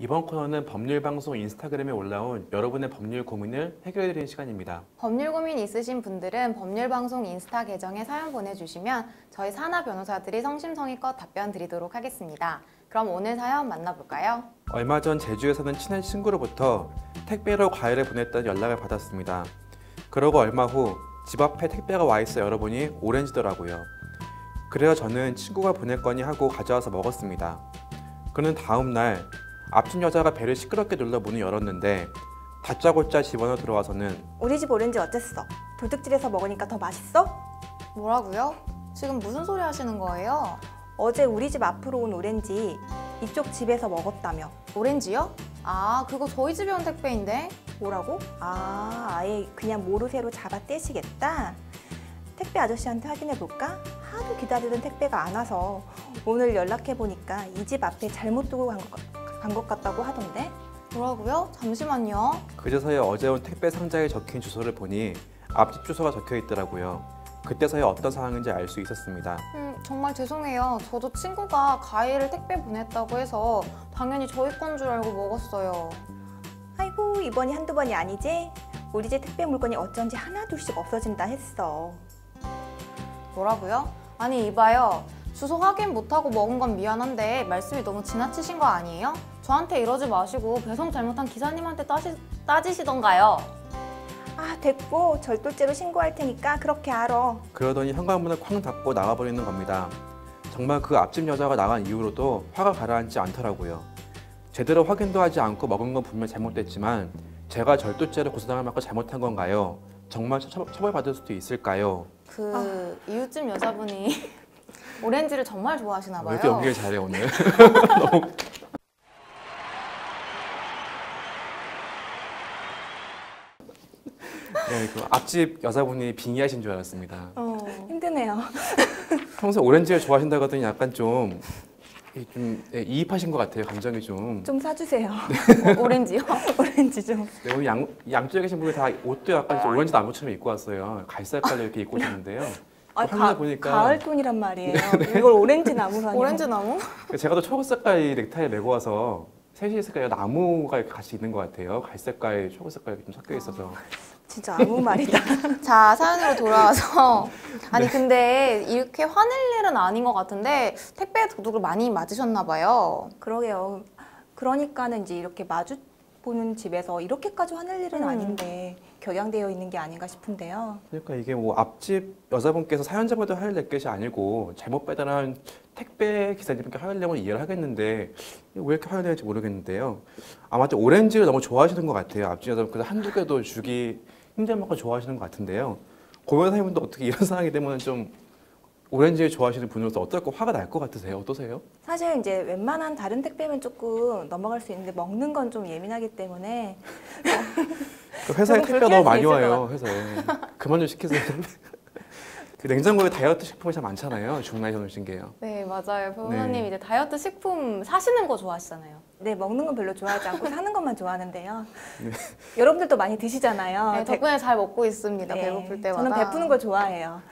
이번 코너는 법률방송 인스타그램에 올라온 여러분의 법률 고민을 해결해드리는 시간입니다. 법률 고민 있으신 분들은 법률방송 인스타 계정에 사연 보내주시면 저희 사나 변호사들이 성심성의껏 답변 드리도록 하겠습니다. 그럼 오늘 사연 만나볼까요? 얼마 전 제주에 사는 친한 친구로부터 택배로 과일을 보냈다는 연락을 받았습니다. 그러고 얼마 후 집 앞에 택배가 와 있어 열어보니 오렌지더라고요. 그래서 저는 친구가 보낼 거니 하고 가져와서 먹었습니다. 그는 다음 날 앞집 여자가 배를 시끄럽게 눌러 문을 열었는데 다짜고짜 집안으로 들어와서는 우리 집 오렌지 어땠어? 도둑질해서 먹으니까 더 맛있어? 뭐라고요? 지금 무슨 소리 하시는 거예요? 어제 우리 집 앞으로 온 오렌지 이쪽 집에서 먹었다며. 오렌지요? 아, 그거 저희 집에 온 택배인데? 뭐라고? 아예 그냥 모르쇠로 잡아 떼시겠다? 택배 아저씨한테 확인해 볼까? 하도 기다리던 택배가 안 와서 오늘 연락해 보니까 이 집 앞에 잘못 두고 간 것 같다고 하던데? 뭐라고요? 잠시만요. 그제서야 어제 온 택배 상자에 적힌 주소를 보니 앞집 주소가 적혀 있더라고요. 그때서야 어떤 상황인지 알 수 있었습니다. 정말 죄송해요. 저도 친구가 과일을 택배 보냈다고 해서 당연히 저희 건 줄 알고 먹었어요. 아이고 이번이 한두 번이 아니지? 우리 집 택배 물건이 어쩐지 하나 둘씩 없어진다 했어. 뭐라고요? 아니 이봐요. 주소 확인 못하고 먹은 건 미안한데 말씀이 너무 지나치신 거 아니에요? 저한테 이러지 마시고 배송 잘못한 기사님한테 따지시던가요. 아 됐고 절도죄로 신고할 테니까 그렇게 알아. 그러더니 현관문을 쾅 닫고 나가버리는 겁니다. 정말 그 앞집 여자가 나간 이후로도 화가 가라앉지 않더라고요. 제대로 확인도 하지 않고 먹은 건 분명 잘못됐지만 제가 절도죄로 고소당할 만큼 잘못한 건가요? 정말 처벌받을 수도 있을까요? 이웃집 여자분이 오렌지를 정말 좋아하시나 봐요. 왜 이렇게 연기를 잘해 오늘? 너무... 네, 그 앞집 여자분이 빙의하신 줄 알았습니다. 힘드네요. 평소에 오렌지를 좋아하신다고 하더니 약간 좀 이입하신 것 같아요. 감정이 좀. 좀 사주세요. 오렌지요? 오렌지 좀. 네, 오늘 양쪽에 계신 분이 다 옷도 약간 좀 오렌지 나무처럼 입고 왔어요. 갈색 깔려 이렇게 입고 오셨는데요. 보니까 가을 톤이란 말이에요. 이걸 오렌지 나무라니. 오렌지 나무? 제가 또 초록 색깔 넥타이 메고 와서 셋이 색깔 나무가 이렇게 같이 있는 것 같아요. 갈색깔, 초록 색깔 좀 섞여 있어서. 진짜 아무 말이다. 자, 사연으로 돌아와서 아니 근데 이렇게 화낼 일은 아닌 것 같은데 택배 도둑을 많이 맞으셨나 봐요. 그러게요. 그러니까는 이제 이렇게 마주 보는 집에서 이렇게까지 화낼 일은 아닌데 격양되어 있는 게 아닌가 싶은데요. 그러니까 이게 뭐 앞집 여자분께서 사연자분도 화를 낼 것이 아니고 잘못 배달한 택배 기사님께 화를 내면 이해를 하겠는데 왜 이렇게 화를 내는지 모르겠는데요. 아마 좀 오렌지를 너무 좋아하시는 것 같아요. 앞집 여자분께서 한두 개도 주기 힘들 만큼 좋아하시는 것 같은데요. 고변호사님도 어떻게 이런 상황이 되면 좀 오렌지를 좋아하시는 분으로서 어떨까 화가 날 것 같으세요? 어떠세요? 사실 이제 웬만한 다른 택배면 조금 넘어갈 수 있는데 먹는 건 좀 예민하기 때문에 그 회사에 택배가 너무 많이 와요. 것 회사에. 그만 좀 시키세요. 그 냉장고에 다이어트 식품이 참 많잖아요. 중간에 넣으신 게요. 네, 맞아요. 변호사님 네. 이제 다이어트 식품 사시는 거 좋아하시잖아요. 네 먹는 건 별로 좋아하지 않고 사는 것만 좋아하는데요. 네. 여러분들도 많이 드시잖아요. 네, 덕분에 잘 먹고 있습니다. 네, 배고플 때마다. 저는 베푸는 걸 좋아해요.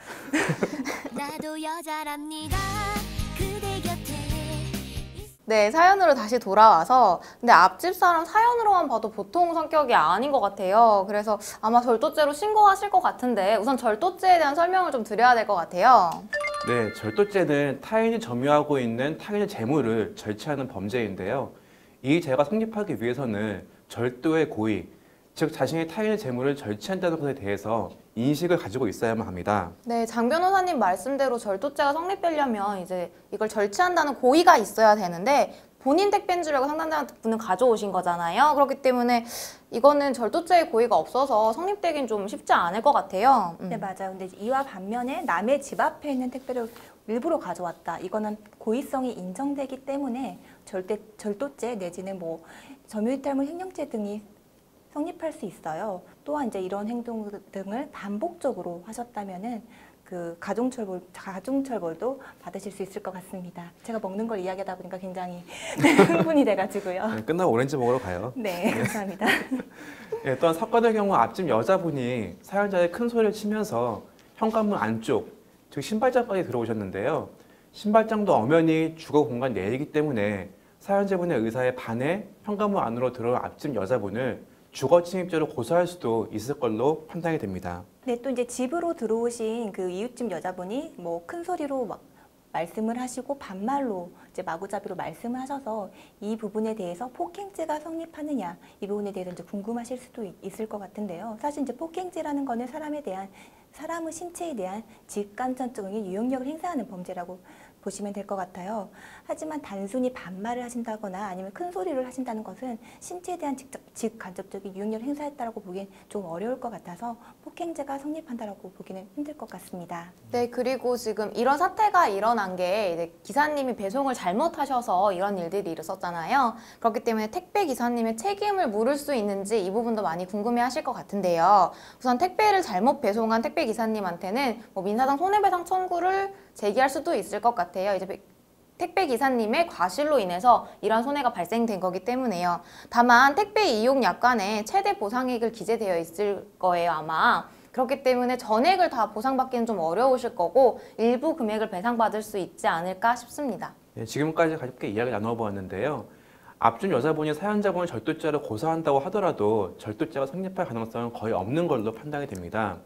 나도 여자랍니다. 그대 곁에 네, 사연으로 다시 돌아와서 근데 앞집 사람 사연으로만 봐도 보통 성격이 아닌 것 같아요. 그래서 아마 절도죄로 신고하실 것 같은데 우선 절도죄에 대한 설명을 좀 드려야 될 것 같아요. 네, 절도죄는 타인이 점유하고 있는 타인의 재물을 절취하는 범죄인데요. 이 죄가 성립하기 위해서는 절도의 고의, 즉 자신이 타인의 재물을 절취한다는 것에 대해서 인식을 가지고 있어야만 합니다. 네, 장 변호사님 말씀대로 절도죄가 성립되려면 이제 이걸 절취한다는 고의가 있어야 되는데 본인 택배인 줄 알고 상담자분은 가져오신 거잖아요. 그렇기 때문에 이거는 절도죄의 고의가 없어서 성립되긴 좀 쉽지 않을 것 같아요. 네 맞아요. 근데 이와 반면에 남의 집 앞에 있는 택배를 일부러 가져왔다. 이거는 고의성이 인정되기 때문에 절도죄 내지는 뭐 점유이탈물 횡령죄 등이 성립할 수 있어요. 또한 이제 이런 행동 등을 반복적으로 하셨다면은 그 가중처벌도 받으실 수 있을 것 같습니다. 제가 먹는 걸 이야기하다 보니까 굉장히 흥분이 돼가지고요. 네, 끝나고 오렌지 먹으러 가요. 네, 감사합니다. 네, 또한 사건의 경우 앞집 여자분이 사연자의 큰 소리를 치면서 현관문 안쪽, 즉 신발장까지 들어오셨는데요. 신발장도 엄연히 주거 공간 내이기 때문에 사연자분의 의사에 반해 현관문 안으로 들어온 앞집 여자분을 주거 침입죄로 고소할 수도 있을 걸로 판단이 됩니다. 네, 또 이제 집으로 들어오신 그 이웃집 여자분이 뭐 큰 소리로 막 말씀을 하시고 반말로 이제 마구잡이로 말씀을 하셔서 이 부분에 대해서 폭행죄가 성립하느냐 이 부분에 대해서 이제 궁금하실 수도 있을 것 같은데요. 사실 이제 폭행죄라는 거는 사람의 신체에 대한 직간접적인 유용력을 행사하는 범죄라고 보시면 될 것 같아요. 하지만 단순히 반말을 하신다거나 아니면 큰 소리를 하신다는 것은 신체에 대한 직간접적인 유용력을 행사했다고 보기엔 좀 어려울 것 같아서 폭행죄가 성립한다고 보기는 힘들 것 같습니다. 네, 그리고 지금 이런 사태가 일어난 게 이제 기사님이 배송을 잘못하셔서 이런 일들이 일어섰잖아요. 그렇기 때문에 택배 기사님의 책임을 물을 수 있는지 이 부분도 많이 궁금해하실 것 같은데요. 우선 택배를 잘못 배송한 택배 기사님한테는 뭐 민사상 손해배상 청구를 제기할 수도 있을 것 같아요. 이제 택배 기사님의 과실로 인해서 이러한 손해가 발생된 거기 때문에요. 다만 택배 이용 약관에 최대 보상액을 기재되어 있을 거예요, 아마. 그렇기 때문에 전액을 다 보상받기는 좀 어려우실 거고 일부 금액을 배상받을 수 있지 않을까 싶습니다. 네, 지금까지 가볍게 이야기를 나눠보았는데요. 앞준 여자분이 사연자분을 절도죄로 고소한다고 하더라도 절도죄가 성립할 가능성은 거의 없는 걸로 판단이 됩니다.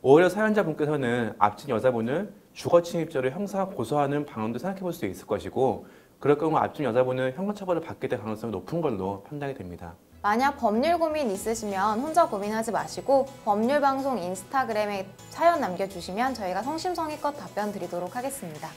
오히려 사연자분께서는 앞진 여자분을 주거침입죄로 형사 고소하는 방안도 생각해 볼 수 있을 것이고 그럴 경우 앞진 여자분은 형사처벌을 받게 될 가능성이 높은 걸로 판단이 됩니다. 만약 법률 고민 있으시면 혼자 고민하지 마시고 법률방송 인스타그램에 사연 남겨주시면 저희가 성심성의껏 답변 드리도록 하겠습니다.